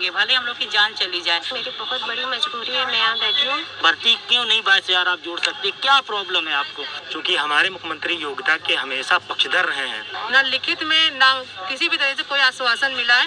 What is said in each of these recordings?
करेंगे, भले हम लोग की जान चली जाए। मेरी बहुत बड़ी मजबूरी है, मैं यहाँ बैठी हूँ। भर्ती क्यों नहीं 22,000 आप जोड़ सकते, क्या प्रॉब्लम है आपको? क्योंकि हमारे मुख्यमंत्री योग्यता के हमेशा पक्षधर रहे हैं। न लिखित में न किसी भी तरह से कोई आश्वासन मिला है।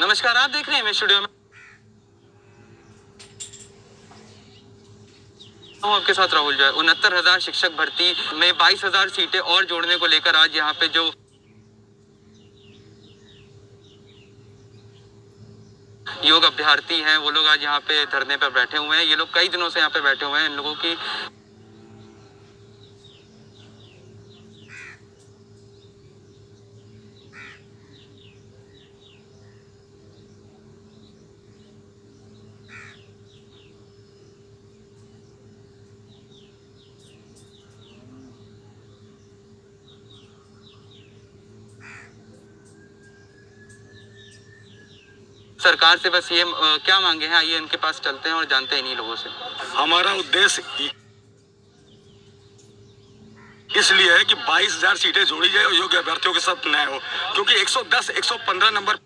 नमस्कार, आप देख रहे हैं स्टूडियो में हूं आपके साथ राहुल। जो है 69,000 शिक्षक भर्ती में 22,000 सीटें और जोड़ने को लेकर आज यहाँ पे जो योग अभ्यर्थी हैं वो लोग आज यहाँ पे धरने पर बैठे हुए हैं। ये लोग कई दिनों से यहाँ पे बैठे हुए हैं। इन लोगों की सरकार से बस ये क्या मांगे हैं, आइए इनके पास चलते हैं और जानते हैं इन्हीं लोगों से। हमारा उद्देश्य इसलिए है कि 22,000 सीटें जोड़ी जाए और योग्य अभ्यर्थियों के साथ न्याय हो, क्योंकि 110, 115 नंबर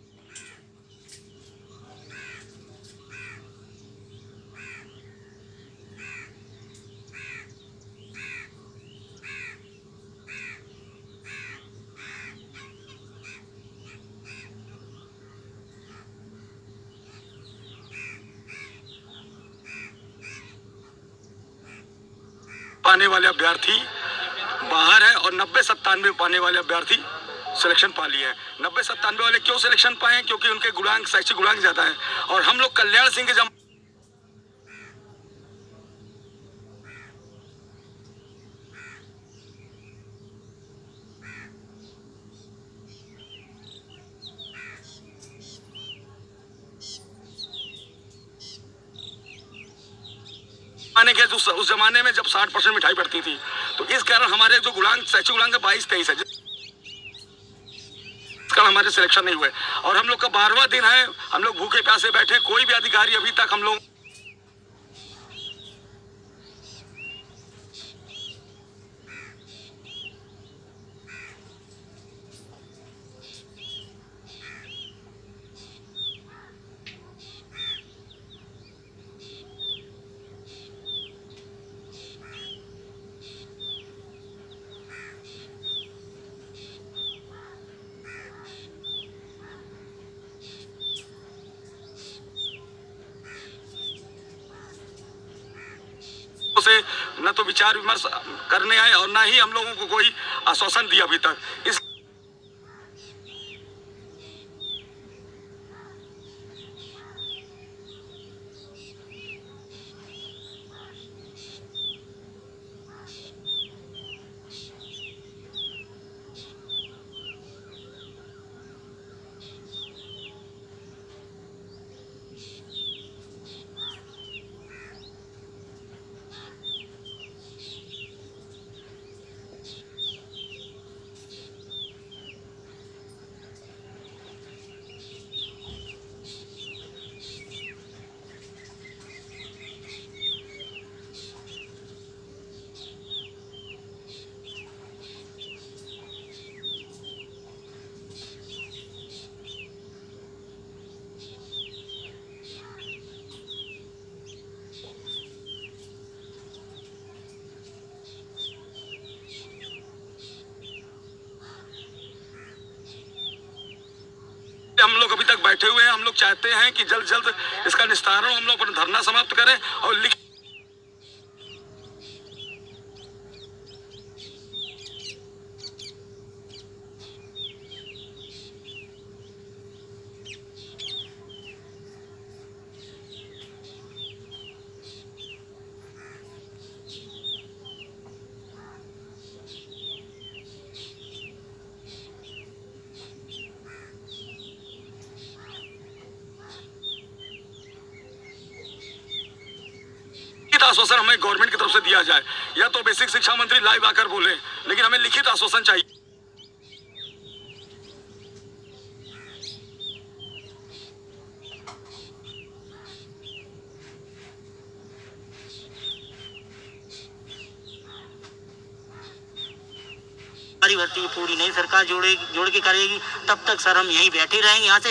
पाने वाले अभ्यर्थी बाहर है और 90-97 पाने वाले अभ्यर्थी सिलेक्शन पा लिए हैं। 90-97 वाले क्यों सिलेक्शन पाए? क्योंकि उनके गुणांक, शैक्षिक गुणांक ज्यादा है। और हम लोग कल्याण सिंह के जमाने के उस जमाने में जब 60% मिठाई बढ़ती थी, तो इस कारण हमारे जो गुणांक, शैक्षिक गुणांक 22-23 है, इस कारण हमारे सिलेक्शन नहीं हुए। और हम लोग का 12वां दिन है, हम लोग भूखे प्यासे बैठे, कोई भी अधिकारी अभी तक हम लोग से न तो विचार विमर्श करने आए और ना ही हम लोगों को कोई आश्वासन दिया अभी तक। इस हम लोग अभी तक बैठे हुए हैं। हम लोग चाहते हैं कि जल्द जल्द इसका निस्तारण, हम लोग अपना धरना समाप्त करें और आश्वासन हमें गवर्नमेंट की तरफ से दिया जाए, या तो बेसिक शिक्षा मंत्री लाइव आकर बोले, लेकिन हमें लिखित आश्वासन चाहिए। हमारी भर्ती पूरी नहीं सरकार जोड़ के करेगी, तब तक सर हम यहीं बैठे रहेंगे। यहाँ से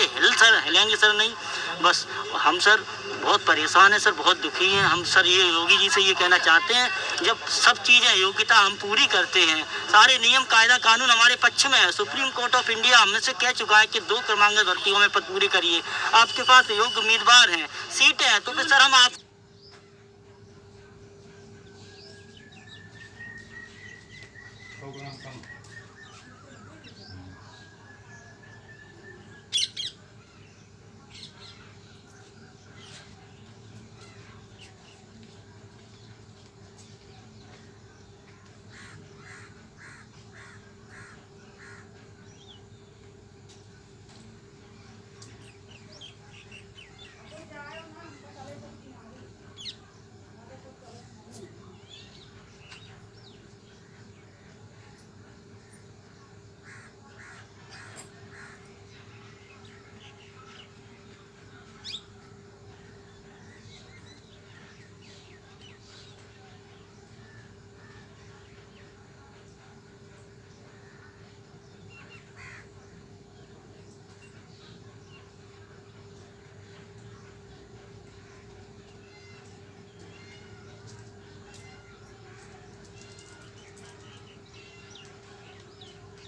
हिलेंगे सर नहीं। बस हम सर बहुत परेशान हैं सर, बहुत दुखी हैं हम सर। ये योगी जी से ये कहना चाहते हैं, जब सब चीज़ें योग्यता हम पूरी करते हैं, सारे नियम कायदा कानून हमारे पक्ष में है, सुप्रीम कोर्ट ऑफ इंडिया हमने से कह चुका है कि 2 क्रमांकित भर्तियों में पद पूरी करिए, आपके पास योग्य उम्मीदवार हैं, सीटें हैं, तो फिर सर हम आप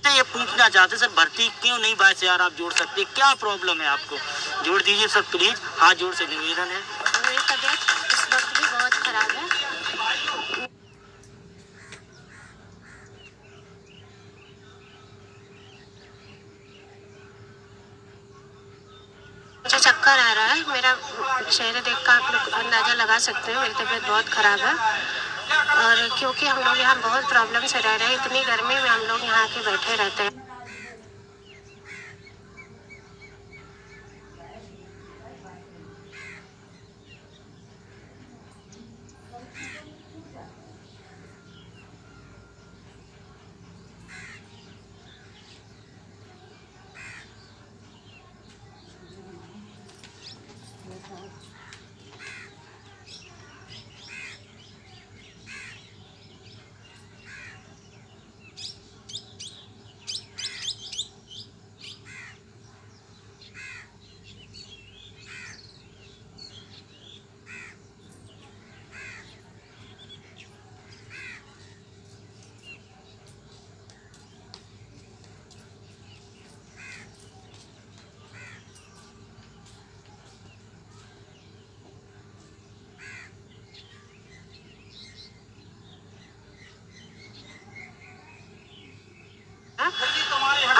ये पूछना चाहते सर, भर्ती क्यों नहीं 22,000 आप जोड़ सकते, क्या प्रॉब्लम है आपको? जोड़ दीजिए सर प्लीज, हाथ जोड़ से निवेदन है। मेरी तबीयत इस वक्त भी बहुत ख़राब है। मुझे चक्कर आ रहा है, मेरा चेहरा देख कर आप लोग अंदाज़ा लगा सकते हैं मेरी तबीयत बहुत ख़राब है। और क्योंकि हम लोग यहाँ बहुत प्रॉब्लम से रह रहे हैं, इतनी गर्मी में हम लोग यहाँ के बैठे रहते हैं।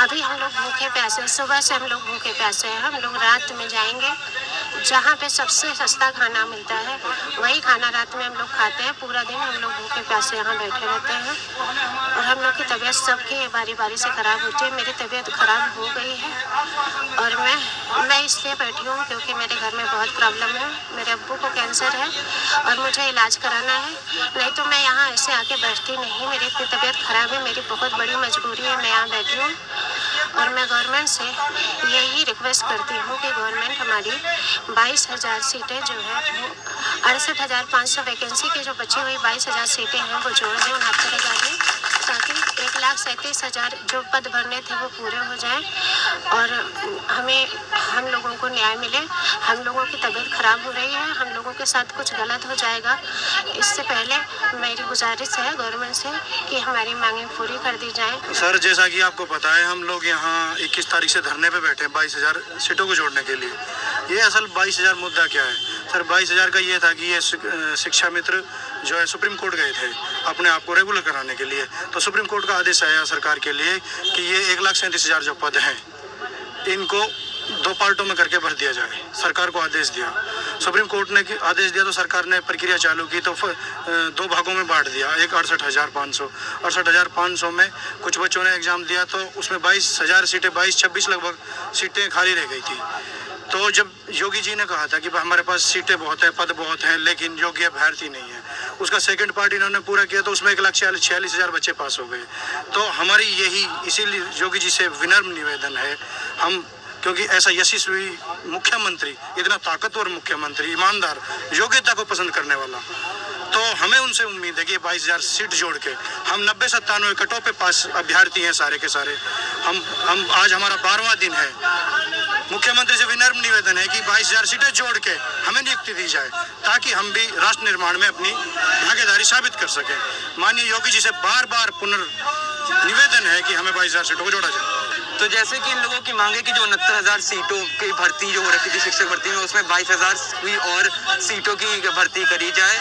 अभी हम लोग भूखे प्यासे, सुबह से हम लोग भूखे प्यासे हैं। हम लोग रात में जाएंगे जहाँ पे सबसे सस्ता खाना मिलता है, वही खाना रात में हम लोग खाते हैं। पूरा दिन हम लोग भूखे प्यासे यहाँ बैठे रहते हैं और हम लोग की तबीयत सबकी बारी बारी से ख़राब होती है। मेरी तबीयत ख़राब हो गई है और मैं इसलिए बैठी हूँ क्योंकि मेरे घर में बहुत प्रॉब्लम है। मेरे अब्बू को कैंसर है और मुझे इलाज कराना है, नहीं तो मैं यहाँ ऐसे आके बैठती नहीं। मेरी इतनी तबीयत ख़राब है, मेरी बहुत बड़ी मजबूरी है, मैं यहाँ बैठी हूँ। और मैं गवर्नमेंट से यही रिक्वेस्ट करती हूँ कि गवर्नमेंट हमारी 22,000 सीटें जो है वो 68,500 वैकेंसी की जो बची हुई 22,000 सीटें हैं वो जोड़ दें 69,000 में, ताकि 1,37,000 जो पद भरने थे वो पूरे हो जाएं और हम लोगों को न्याय मिले। हम लोगों की तबीयत ख़राब हो रही है, हम लोगों के साथ कुछ गलत हो जाएगा। इससे पहले मेरी गुजारिश है गवर्नमेंट से कि हमारी मांगें पूरी कर दी जाएं। सर, जैसा कि आपको पता है, हम लोग यहाँ 21 तारीख से धरने पे बैठे हैं 22,000 सीटों को जोड़ने के लिए। ये असल 22,000 मुद्दा क्या है सर? 22,000 का ये था कि ये शिक्षा मित्र जो है सुप्रीम कोर्ट गए थे अपने आप को रेगुलर कराने के लिए, तो सुप्रीम कोर्ट का आदेश आया सरकार के लिए कि ये 1,37,000 जो पद हैं इनको 2 पार्टों में करके भर दिया जाए। सरकार को आदेश दिया, सुप्रीम कोर्ट ने आदेश दिया तो सरकार ने प्रक्रिया चालू की, तो 2 भागों में बांट दिया। एक 68,500 में कुछ बच्चों ने एग्ज़ाम दिया तो उसमें 22,000 सीटें 22-26 लगभग सीटें खाली रह गई थी। तो जब योगी जी ने कहा था कि हमारे पास सीटें बहुत हैं, पद बहुत हैं, लेकिन योग्य अभ्यर्थी नहीं है, उसका सेकंड पार्ट इन्होंने पूरा किया तो उसमें 1,46,000 बच्चे पास हो गए। तो हमारी यही इसीलिए योगी जी से विनम्र निवेदन है, हम क्योंकि ऐसा यशस्वी मुख्यमंत्री, इतना ताकतवर मुख्यमंत्री, ईमानदार, योग्यता को पसंद करने वाला, तो हमें उनसे उम्मीद है कि 22,000 सीट जोड़ के हम 90-97 कटों पे पास अभ्यर्थी हैं सारे के सारे। हम आज हमारा 12वां दिन है। मुख्यमंत्री से विनम्र निवेदन है कि 22,000 सीटें जोड़ के हमें नियुक्ति दी जाए ताकि हम भी राष्ट्र निर्माण में अपनी भागीदारी साबित कर सकें। माननीय योगी जी से बार बार निवेदन है कि हमें 22,000 सीटों को जोड़ा जाए। तो जैसे कि इन लोगों की मांग है कि जो 69,000 सीटों की भर्ती जो हो रखी थी शिक्षक भर्ती में, उसमें 22,000 और सीटों की भर्ती करी जाए।